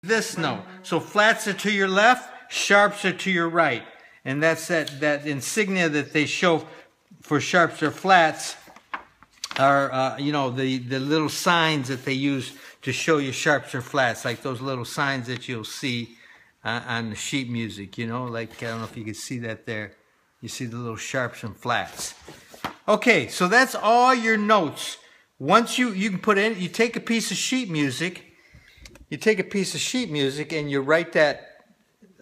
this note. So flats are to your left, sharps are to your right. And that's that insignia that they show for sharps or flats are, you know, the little signs that they use to show you sharps or flats, like those little signs that you'll see on the sheet music, you know, like, I don't know if you can see that there. You see the little sharps and flats. Okay, so that's all your notes. Once you can put in, you take a piece of sheet music, and you write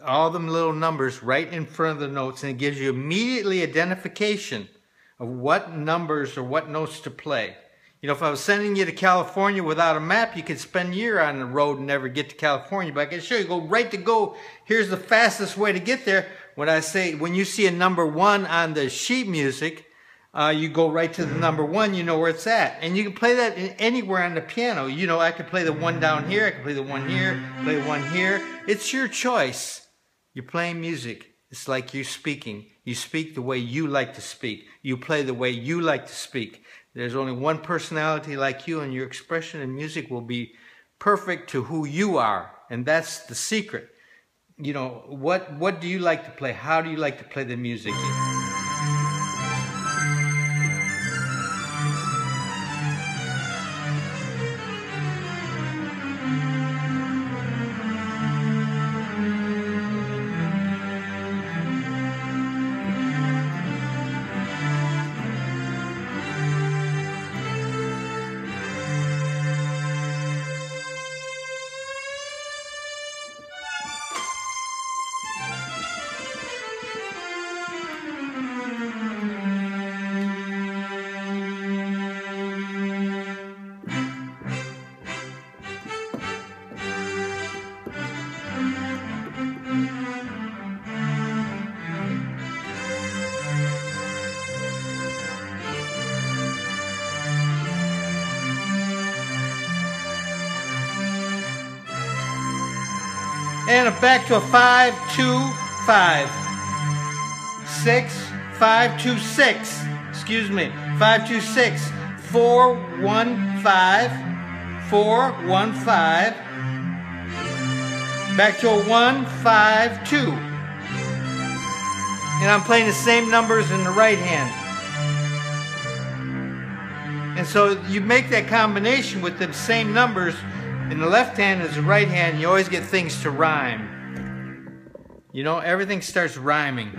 all them little numbers right in front of the notes, and it gives you immediately identification of what numbers or what notes to play. You know, if I was sending you to California without a map, you could spend a year on the road and never get to California. But I can show you, go right to go. Here's the fastest way to get there. When you see a number 1 on the sheet music, you go right to the number 1, you know where it's at. And you can play that anywhere on the piano. You know, I could play the 1 down here, I could play the 1 here, play 1 here. It's your choice. You're playing music. It's like you're speaking. You speak the way you like to speak. You play the way you like to speak. There's only one personality like you, and your expression in music will be perfect to who you are. And that's the secret. You know, what do you like to play? How do you like to play the music? And back to a 5, 2, 5, 6, 5, 2, 6. Excuse me. 5, 2, 6. 4, 1, 5. 4, 1, 5. Back to a 1, 5, 2. And I'm playing the same numbers in the right hand. And so you make that combination with the same numbers in the left hand as the right hand, you always get things to rhyme. You know, everything starts rhyming.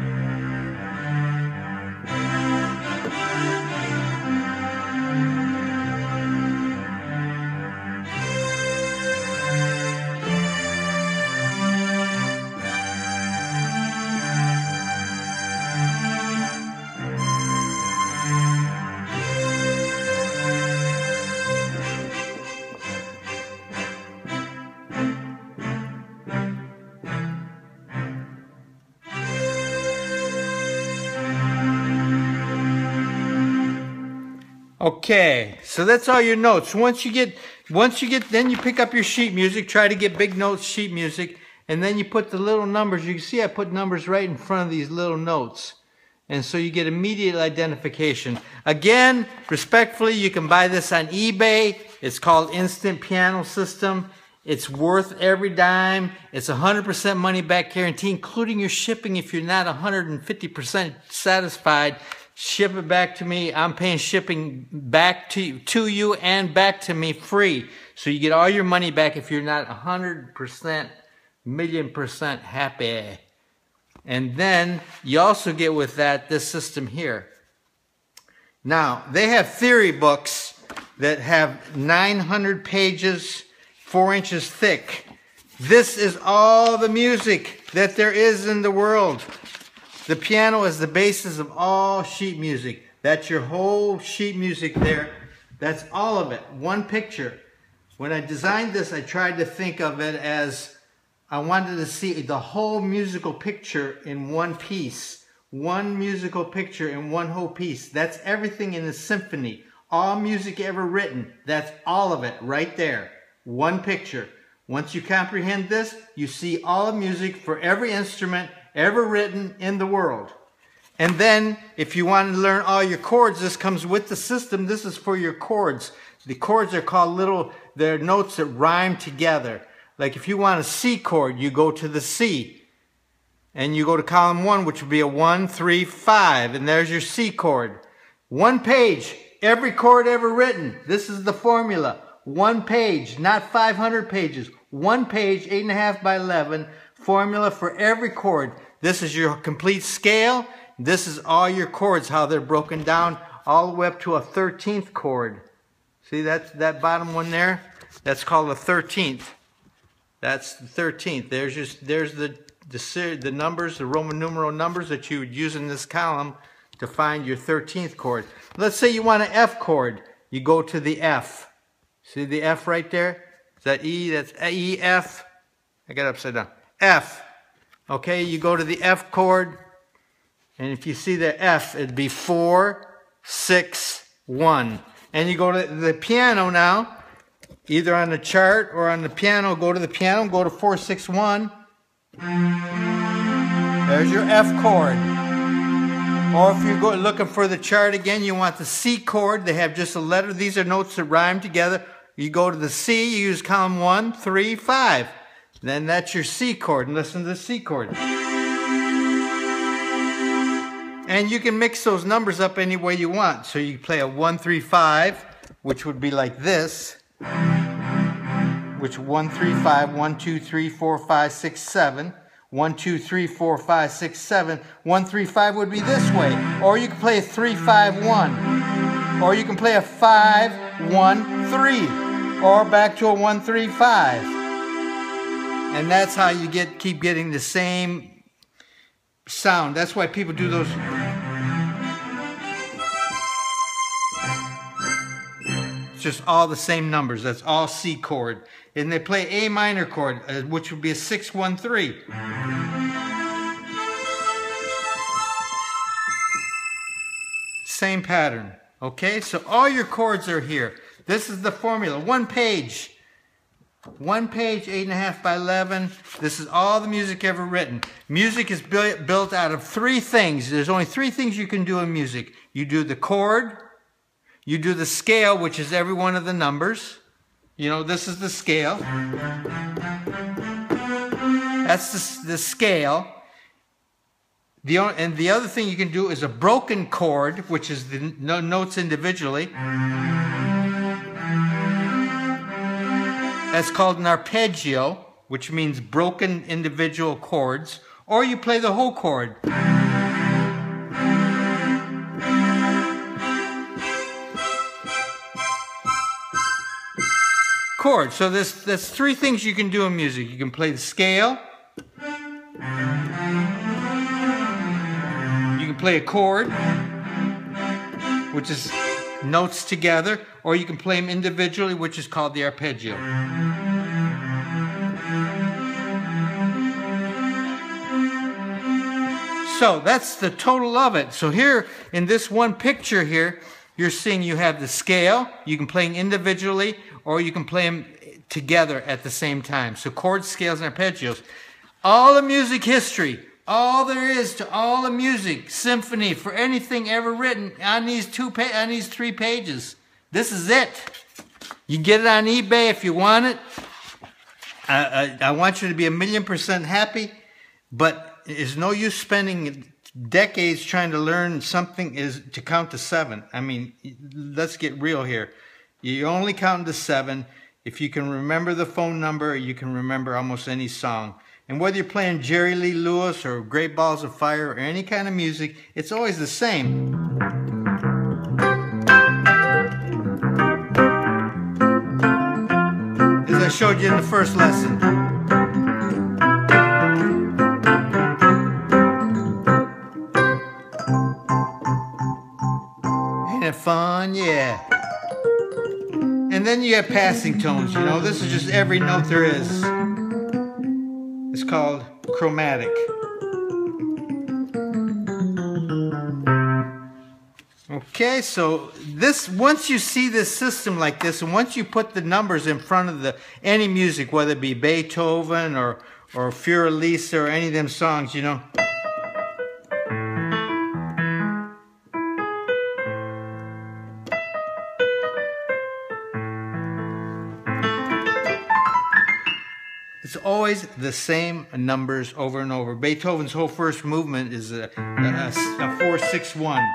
Okay, so that's all your notes. Once you get, then you pick up your sheet music, try to get big notes sheet music, and then you put the little numbers. You can see I put numbers right in front of these little notes. And so you get immediate identification. Again, respectfully, you can buy this on eBay. It's called Instant Piano System. It's worth every dime. It's 100% money back guarantee, including your shipping if you're not 150% satisfied. Ship it back to me. I'm paying shipping back to you and back to me free. So you get all your money back if you're not 100%, million% happy. And then you also get with that this system here. Now, they have theory books that have 900 pages, 4 inches thick. This is all the music that there is in the world. The piano is the basis of all sheet music. That's your whole sheet music there. That's all of it. One picture. When I designed this, I tried to think of it as I wanted to see the whole musical picture in one piece. One musical picture in one whole piece. That's everything in the symphony. All music ever written. That's all of it right there. One picture. Once you comprehend this, you see all the music for every instrument ever written in the world. And then, if you want to learn all your chords, this comes with the system. This is for your chords. The chords are called they're notes that rhyme together. Like if you want a C chord, you go to the C. And you go to column 1, which would be a 1, 3, 5. And there's your C chord. One page, every chord ever written. This is the formula. One page, not 500 pages. One page, 8.5 by 11. Formula for every chord. This is your complete scale. This is all your chords, how they're broken down all the way up to a 13th chord. See that bottom one there? That's called a 13th. That's the 13th. There's the numbers, the Roman numeral numbers that you would use in this column to find your 13th chord. Let's say you want an F chord. You go to the F. See the F right there? Is that E? That's E, F. I got it upside down. F. Okay, you go to the F chord. And if you see the F, it'd be 4, 6, 1. And you go to the piano now. Either on the chart or on the piano. Go to the piano, go to 4, 6, 1. There's your F chord. Or if you're looking for the chart again, you want the C chord. They have just a letter. These are notes that rhyme together. You go to the C, you use column 1, 3, 5. Then that's your C chord. And listen to the C chord. And you can mix those numbers up any way you want. So you play a 1, 3, 5, which would be like this. Which 1, 3, 5, 1, 2, 3, 4, 5, 6, 7. 1, 2, 3, 4, 5, 6, 7. 1, 3, 5 would be this way. Or you can play a 3, 5, 1. Or you can play a 5, 1, 3. Or back to a 1, 3, 5. And that's how you keep getting the same sound. That's why people do those. It's just all the same numbers. That's all C chord. And they play A minor chord, which would be a 6, 1, 3. Same pattern. Okay, so all your chords are here. This is the formula. One page. One page, 8.5 by 11. This is all the music ever written. Music is built out of 3 things. There's only 3 things you can do in music. You do the chord. You do the scale, which is every one of the numbers. You know, this is the scale. That's the scale. And the other thing you can do is a broken chord, which is the notes individually. That's called an arpeggio, which means broken individual chords. Or you play the whole chord. Chord. So there's 3 things you can do in music. You can play the scale. You can play a chord, which is notes together, or you can play them individually, which is called the arpeggio. So that's the total of it. So here in this one picture here, you're seeing you have the scale. You can play them individually, or you can play them together at the same time. So chords, scales, and arpeggios. All the music history, all there is to all the music, symphony, for anything ever written on these 3 pages. This is it. You get it on eBay if you want it. I want you to be 1,000,000% happy, but there's no use spending decades trying to learn something to count to 7. I mean, let's get real here. You only count to 7. If you can remember the phone number, you can remember almost any song. And whether you're playing Jerry Lee Lewis or Great Balls of Fire or any kind of music, it's always the same. As I showed you in the first lesson. Ain't it fun? Yeah. And then you have passing tones, you know. This is just every note there is. It's called chromatic. Okay, so once you see this system like this, and once you put the numbers in front of any music, whether it be Beethoven or Fiorelisa or any of them songs, you know. always the same numbers over and over. Beethoven's whole first movement is a 4-6-1.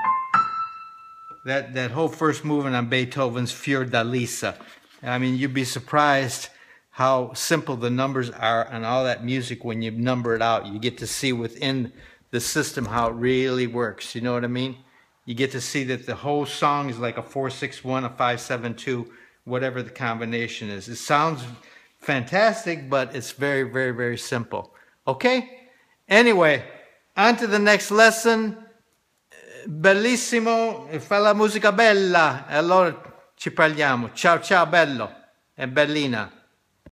That whole first movement on Beethoven's Fiordalisa. I mean, you'd be surprised how simple the numbers are on all that music when you number it out. You get to see within the system how it really works. You know what I mean? You get to see that the whole song is like a 4-6-1, a 5-7-2, whatever the combination is. It sounds fantastic, but it's very, very, very simple. Okay? Anyway, on to the next lesson. Bellissimo, fa la musica bella. Allora ci parliamo. Ciao ciao bello e bellina.